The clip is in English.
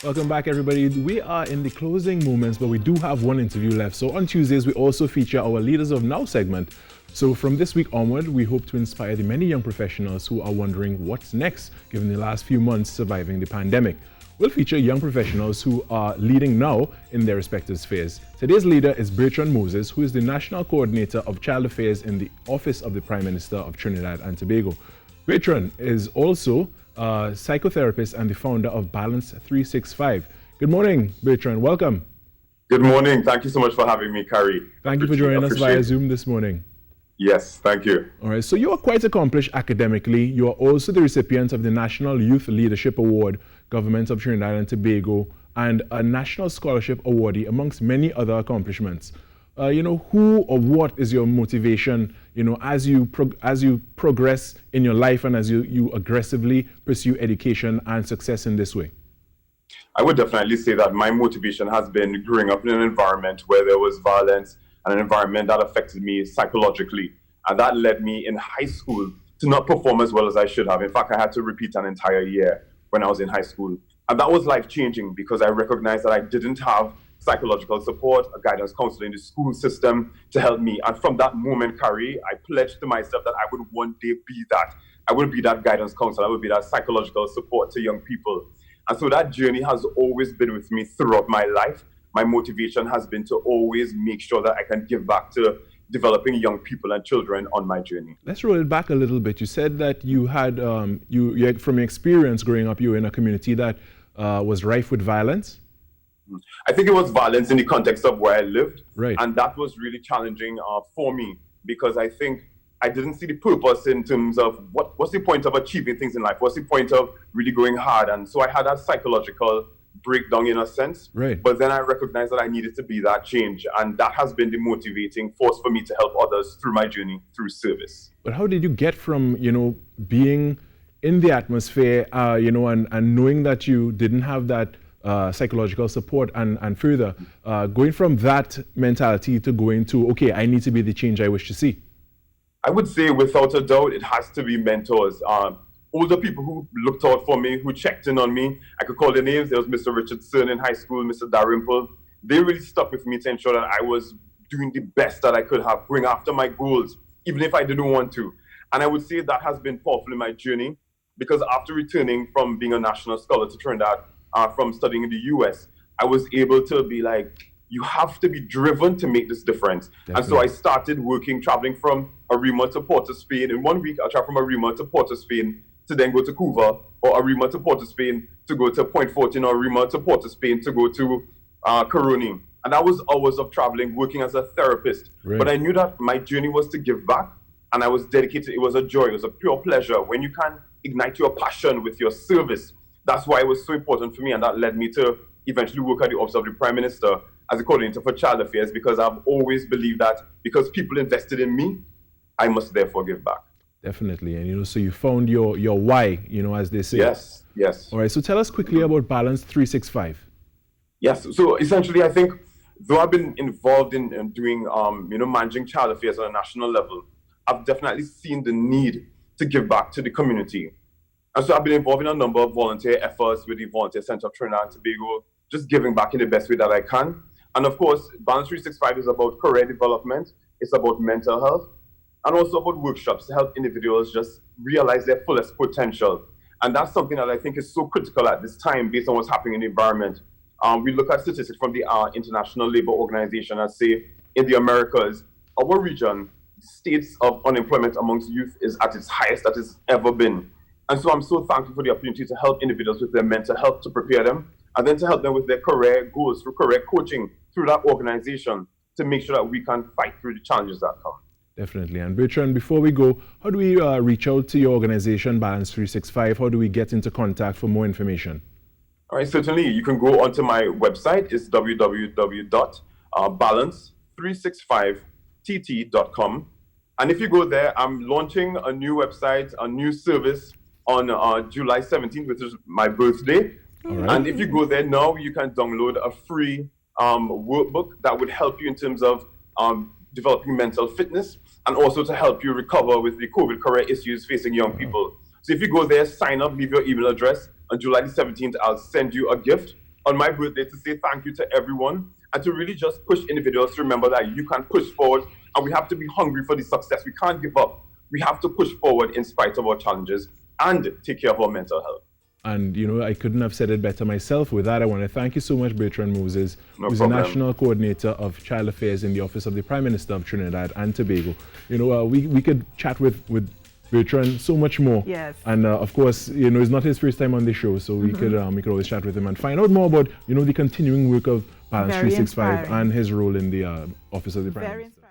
Welcome back, everybody. We are in the closing moments, but we do have one interview left. So on Tuesdays, we also feature our Leaders of Now segment. So from this week onward, we hope to inspire the many young professionals who are wondering what's next, given the last few months surviving the pandemic. We'll feature young professionals who are leading now in their respective spheres. Today's leader is Bertrand Moses, who is the National Coordinator of Child Affairs in the Office of the Prime Minister of Trinidad and Tobago. Bertrand is also a psychotherapist and the founder of Balance 365. Good morning, Bertrand. Welcome. Good morning. Thank you so much for having me, Carrie. Thank you for joining us via Zoom this morning. Yes, thank you. All right, so you are quite accomplished academically. You are also the recipient of the National Youth Leadership Award, Government of Trinidad and Tobago, and a National Scholarship Awardee, amongst many other accomplishments. Who or what is your motivation, as you progress in your life and as you aggressively pursue education and success in this way? I would definitely say that my motivation has been growing up in an environment where there was violence and an environment that affected me psychologically. And that led me in high school to not perform as well as I should have. In fact, I had to repeat an entire year when I was in high school. And that was life-changing because I recognized that I didn't have psychological support, a guidance counselor in the school system to help me. And from that moment, Carrie, I pledged to myself that I would one day be that. I would be that guidance counselor. I would be that psychological support to young people. And so that journey has always been with me throughout my life. My motivation has been to always make sure that I can give back to developing young people and children on my journey. Let's roll it back a little bit. You said that you had, from your experience growing up, you were in a community that was rife with violence. I think it was violence in the context of where I lived. Right. And that was really challenging for me because I think I didn't see the purpose in terms of what's the point of achieving things in life? What's the point of really going hard? And so I had that psychological breakdown in a sense. Right. But then I recognized that I needed to be that change. And that has been the motivating force for me to help others through my journey through service. But how did you get from, being in the atmosphere, and knowing that you didn't have that psychological support and further going from that mentality to going to, okay, I need to be the change I wish to see? I would say without a doubt, it has to be mentors. Older people who looked out for me, who checked in on me. I could call their names. There was Mr. Richardson in high school, Mr. Dalrymple. They really stuck with me to ensure that I was doing the best that I could have, going after my goals, even if I didn't want to. And I would say that has been powerful in my journey because after returning from being a national scholar to Trinidad, from studying in the US, I was able to be like, you have to be driven to make this difference. Definitely. And so I started traveling from Arima to Port of Spain. In 1 week, I traveled from Arima to Port of Spain to then go to Cuba, or Arima to Port of Spain to go to Point Fortin, or Arima to Port of Spain to go to Coroni. And that was hours of traveling, working as a therapist. Right. But I knew that my journey was to give back, and I was dedicated. It was a joy. It was a pure pleasure. When you can ignite your passion with your service, that's why it was so important for me, and that led me to eventually work at the Office of the Prime Minister as a coordinator for child affairs, because I've always believed that because people invested in me, I must therefore give back. Definitely. And so you found your why, as they say. Yes, yes. All right, so tell us quickly about Balance 365. Yes, so essentially I think, though I've been involved in doing, managing child affairs on a national level, I've definitely seen the need to give back to the community. And so I've been involved in a number of volunteer efforts with the Volunteer Center of Trinidad and Tobago, just giving back in the best way that I can. And of course, Balance 365 is about career development, it's about mental health, and also about workshops to help individuals just realize their fullest potential. And that's something that I think is so critical at this time based on what's happening in the environment. We look at statistics from the International Labour Organization and say in the Americas, our region, states of unemployment amongst youth is at its highest that it's ever been. And so I'm so thankful for the opportunity to help individuals with their mental health, to prepare them, and then to help them with their career goals through career coaching through that organization to make sure that we can fight through the challenges that come. Definitely. And Bertrand, before we go, how do we reach out to your organization, Balance 365? How do we get into contact for more information? All right, certainly. You can go onto my website. It's www.balance365tt.com. And if you go there, I'm launching a new website, a new service on July 17th, which is my birthday. Right. And if you go there now, you can download a free workbook that would help you in terms of developing mental fitness and also to help you recover with the COVID career issues facing young people. So if you go there, sign up, leave your email address. On July the 17th, I'll send you a gift on my birthday to say thank you to everyone and to really just push individuals to remember that you can push forward and we have to be hungry for the success. We can't give up. We have to push forward in spite of our challenges and take care of our mental health. And, you know, I couldn't have said it better myself. With that, I want to thank you so much, Bertrand Moses, who's the National Coordinator of Child Affairs in the Office of the Prime Minister of Trinidad and Tobago. You know, we could chat with Bertrand so much more. Yes. And of course, you know, it's not his first time on the show, so we could always chat with him and find out more about, you know, the continuing work of Balance 365 and his role in the Office of the Prime Minister.